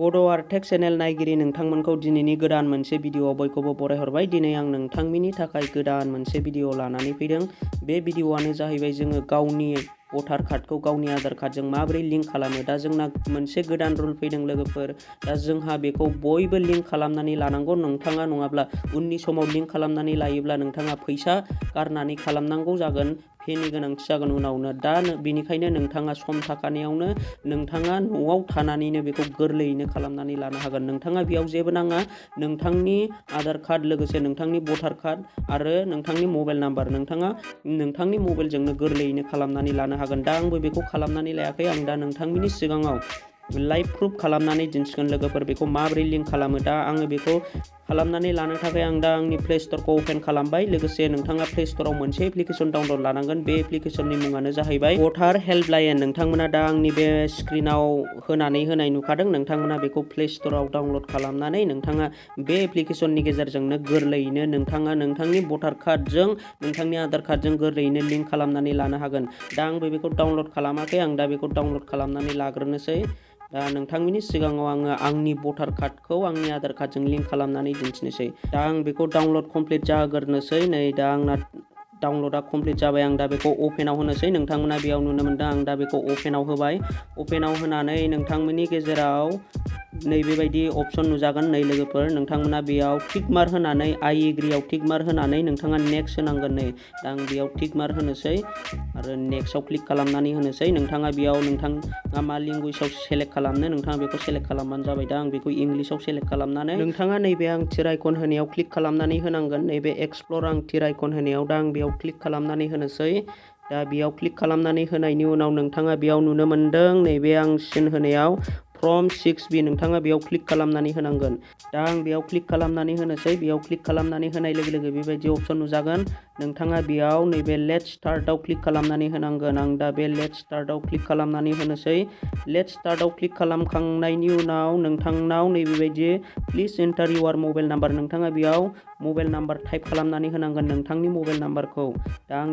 बड'आर्टेक channel नायगिरि नोंथांमोनखौ दिनैनि गोदान मोनसे भिडिअ'आव बयखौबो बरायहरबाय। दिनै आं नोंथांमोननि थाखाय गोदान मोनसे भिडिअ' लानानै फैदों। बे भिडिअ'आनो जाहैबाय जोङो गावनि भटार कार्डखौ गावनि आधार कार्डजों माबोरै लिंक खालामो। दा जोंना मोनसे गोदान रुल फैदों लोगोफोर। दा जोंहा बेखौ बयबो लिंक खालामनानै लानांगौ। नोंथाङा नङाब्ला उननि समाव लिंक खालामनानै लायोब्ला नोंथाङा फैसा गारनानै खालामनांगौ जागोन। पेनि गोनांथि जागोन उनावनो। दा बेनिखायनो नोंथाङा सम थाखानायावनो नोंथाङा न'आव थानानैनो बेखौ गोरलैयैनो खालामनानै लानो हागोन। नोंथाङा बेयाव जेबो नाङा। नोंथांनि आधार कार्ड लोगोसे नोंथांनि भटार कार्ड आरो नोंथांनि मबाइल नाम्बार नोंथाङा नोंथांनि मबाइलजोंनो गोरलैयैनो खालामनानै लानो हागोन। दा आंबो बेखौ खालामनानै लायाखै। आं दा नोंथांमोननि सिगाङाव लाइभ प्रुफ खालामनानै दिन्थिगोन लोगोफोर बेखौ माबोरै लिंक खालामो। दा आङो बेखौ खालामनानै लानो थाखाय आं दा आंनि प्ले स्टरखौ अपेन खालामबाय। लोगोसे नोंथाङा प्ले स्टराव मोनसे एप्लिकेसन डाउनलड लानांगोन। बे एप्लिकेसननि मुङानो जाहैबाय भटार हेल्पलाइन। नोंथांमोना दा आंनि बे स्क्रिनाव होनानै होनाय नुखादों। नोंथांमोना बेखौ प्ले स्टराव डाउनलड खालामनानै नोंथाङा बे एप्लिकेसननि गेजेरजोंनो गोरलैयैनो नोंथाङा नोंथांनि भटार कार्डजों नोंथांनि आधार कार्डजों गोरलैयैनो लिंक खालामनानै लानो हागोन। दा आंबो बेखौ डाउनलड खालामाखै। आं दा बेखौ डाउनलड खालामनानै लाग्रोनोसै। दा नोंथांमोननि सिगाङाव आङो आंनि भटार कार्डखौ आंनि आधार कार्डजों लिंक खालामनानै दिन्थिनोसै। दा आं बेखौ डाउनलड कमप्लिट जाग्रोनोसै। नै दा आंना डाउनलडा कमप्लिट जाबाय। आं दा बेखौ अपेनाव होनोसै। नोंथांमोना बेयाव नुनो मोनदों आं दा बेखौ अपेनाव होबाय। अपेनाव होनानै नोंथांमोननि गेजेराव नैबेबायदि अपसन नुजागोन। नै लोगोफोर नोंथांमोना बेयाव टिक मार्क होनानै आइ एग्रियाव टिक मार्क होनानै नोंथाङा नेक्स्ट होनांगोन। नै दा आं बेयाव टिक मार्क होनोसै आरो नेक्स्टआव क्लिक खालामनानै होनोसै। नोंथाङा बेयाव नोंथाङा मा लेंगुवेजाव सेलेक्ट खालामनो नोंथाङा बेखौ सेलेक्ट खालामबानो जाबाय। दा आं बेखौ इंलिसाव सेलेक्ट खालामनानै नोंथाङा नैबे आं टिर आइकन होनायाव क्लिक खालामनानै होनांगोन। नैबे एक्सप्लर आं टिर आइकन होनायाव दा आं बेयाव क्लिक खालामनानै होनोसै। दा बेयाव क्लिक खालामनानै होनायनि उनाव नोंथाङा बेयाव नुनो मोनदों नैबे आं सिन होनायाव फ्रम 6B नोंथाङा बेयाव क्लिक खालामनानै होनांगोन। दा आं बेयाव क्लिक खालामनानै होनोसै। बेयाव क्लिक खालामनानै होनाय लोगो लोगो बेबायदि अपसन नुजागोन। नोंथाङा बेयाव नैबे लेट्स स्टार्टआव क्लिक खालामनानै होनांगोन। आं दा बे लेट्स स्टार्टआव क्लिक खालामनानै होनोसै। लेट्स स्टार्टआव क्लिक खालामखांनायनि उनाव नोंथांनाव नैबेबायदि प्लिज एन्टार इउर मबाइल नाम्बार नोंथाङा बेयाव मबाइल नाम्बार टाइप खालामनानै होनांगोन नोंथांनि मबाइल नाम्बारखौ। दा आं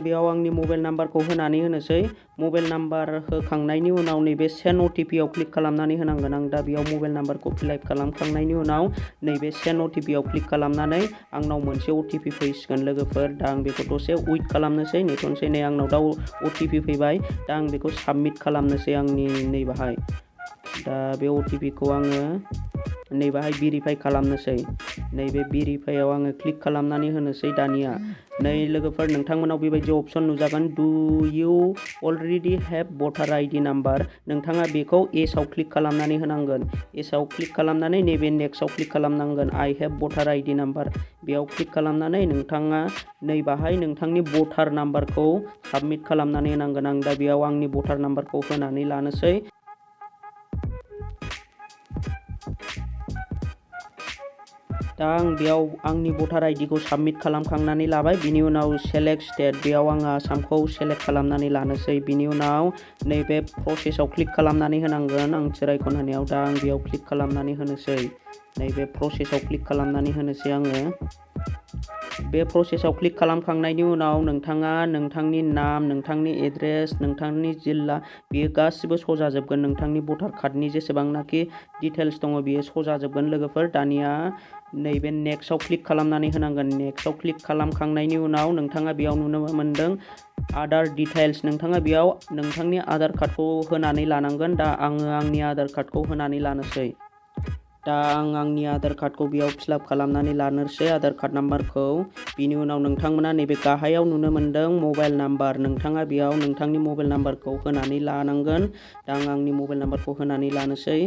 बेयाव आंनि मबाइल नाम्बारखौ होनानै होनोसै। मबाइल नाम्बार होखांनायनि उनाव नैबे सेन्ड अटिपि आव क्लिक खालामनानै होनांगोन। आं दा बेयाव मबाइल नाम्बारखौ फिलआप खालामखांनायनि उनाव नैबे सेन्ड अटिपि आव क्लिक खालामनानै आंनाव मोनसे अटिपि फैसिगोन लोगोफोर। दा आं बेखौ दसे वेट खालामनोसै नेथ'नोसै। नै आंनाव दा अटिपि फैबाय। दा आं बेखौ साबमिट खालामनोसै आंनि नैबाहाय। दा बे अटिपिखौ आङो नैबाहाय भेरिफाइ खालामनोसै। नैबे भेरिफाइआव आङो क्लिक खालामनानै होनोसै। दानिया नै लोगोफोर नोंथांमोनाव बेबायदि अपसन नुजागोन डु इउ अलरेडि हेभ भटार आइडि नाम्बार नोंथाङा बेखौ एसआव क्लिक खालामनानै होनांगोन। एसआव क्लिक खालामनानै नैबे नेक्स्टआव क्लिक खालामनांगोन। आइ हेभ भटार आइडि नाम्बार बेयाव क्लिक खालामनानै नोंथाङा नैबाहाय नोंथांनि भटार नाम्बारखौ साबमिट खालामनानै होनांगोन। आं दा बेयाव आंनि भटार नाम्बारखौ होनानै लानोसै। दा आं बेयाव आंनि भटार आइडिखौ साबमिट खालामखांनानै लाबाय। बिनि उनाव सेलेक्ट स्टेट बेयाव आङो आसामखौ सेलेक्ट खालामनानै लानोसै। बिनि उनाव नैबे प्रसेसआव क्लिक खालामनानै होनांगोन आं टिर आइकन होनायाव। दा आं बेयाव क्लिक खालामनानै होनोसै। नैबे प्रसेसआव क्लिक खालामनानै होनोसै आङो। बे प्रसेसआव क्लिक खालामखांनायनि उनाव नोंथाङा नोंथांनि नाम नोंथांनि एड्रेस नोंथांनि जिल्ला बेयो गासिबो सजाजोबगोन। नोंथांनि भटार कार्डनि जेसेबांनाखि डिटेल्स दङ बेयो सजाजोबगोन लोगोफोर। दानिया नैबे नेक्स्टआव क्लिक खालामनानै होनांगोन। नेक्स्टआव क्लिक खालामखांनायनि उनाव नोंथाङा बेयाव नुनो मोनदों आधार डिटेल्स नोंथाङा बेयाव नोंथांनि आधार कार्डखौ होनानै लानांगोन। दा आङो आंनि आधार कार्डखौ होनानै लानोसै। दा आं आंनि आधार कार्डखौ बेयाव फिलआप खालामनानै लानोसै आधार कार्ड नाम्बारखौ। बिनि उनाव नोंथांमोना नैबे गाहायाव नुनो मोनदों मबाइल नाम्बार नोंथाङा बेयाव नोंथांनि मबाइल नाम्बारखौ होनानै लानांगोन। दा आं आंनि मबाइल नाम्बारखौ होनानै लानोसै।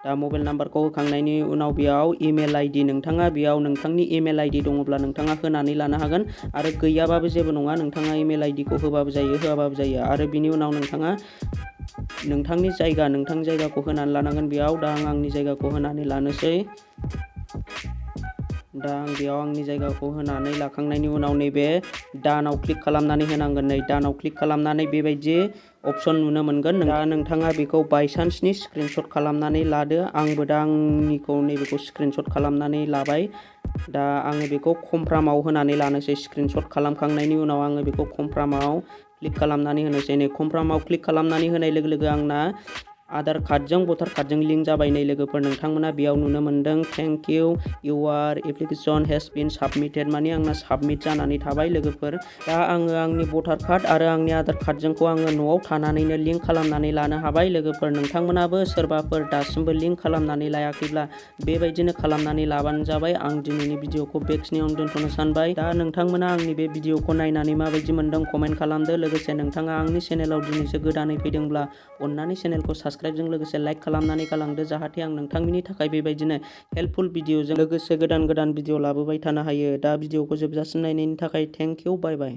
दा मबाइल नाम्बारखौ होखांनायनि उनाव बेयाव इमेल आइडि नोंथाङा बेयाव नोंथांनि इमेल आइडि दङब्ला नोंथाङा होनानै लानो हागोन आरो गैयाबाबो जेबो नङा नोंथाङा इमेल आइडिखौ होबाबो जायो होआबाबो जायो। आरो बिनि उनाव नोंथाङा नोंथांनि जायगाखौ होनानै लानांगोन बेयाव। दा आं आंनि जायगाखौ होनानै लानोसै। दा आं बेयाव आंनि जायगाखौ होनानै लाखांनायनि उनाव नैबे दानाव क्लिक खालामनानै होनांगोन। नै दानाव क्लिक खालामनानै बेबायदि अपसन नुनो मोनगोन। दा नोंथाङा बेखौ बायसान्सनि स्क्रिनशट खालामनानै लादो। आंबो दा आंनिखौ नैबेखौ स्क्रिनशट खालामनानै लाबाय। दा आङो बेखौ कनफार्माव होनानै लानोसै। स्क्रिनशट खालामखांनायनि उनाव आङो बेखौ कनफार्माव क्लिक खालामनानै होनोसै। नै कनफार्माव क्लिक खालामनानै होनाय लोगो लोगो आंना आधार कार्डजों भटार कार्डजों लिंक जाबाय। नै लोगोफोर नोंथांमोना बेयाव नुनो मोन्दों thank you your application has been submitted, माने आंना साबमिट जानानै थाबाय लोगोफोर। दा आङो आंनि भटार कार्ड आरो आंनि आधार कार्डजोंखौ आङो न'आव थानानैनो लिंक खालामनानै लानो हाबाय लोगोफोर। नोंथांमोनाबो सोरबाफोर दासिमबो लिंक खालामनानै लायाखैब्ला बेबायदिनो खालामनानै लाबानो जाबाय। आं दिनैनि भिडिअखौ बेखिनियावनो दोनथ'नो सानबाय। दा नोंथांमोना आंनि बे भिडिअखौ नायनानै माबायदि मोनदों कमेन्ट खालामदो। लोगोसे नोंथाङा आंनि चेनेलाव दिनैसो गोदानै फैदोंब्ला अननानै चेनेलखौ साबस्क्राइबजों लोगोसे लाइक खालामनानै गालांदो, जाहाथे आं नोंथांमोननि थाखाय बेबायदिनो हेल्पफुल भिडिअजों लोगोसे गोदान भिडिअ लाबोबाय थानो हायो। दा भिडिअखौ जोबजासिम नायनायनि थाखाय थेंक इउ, बाय बाय।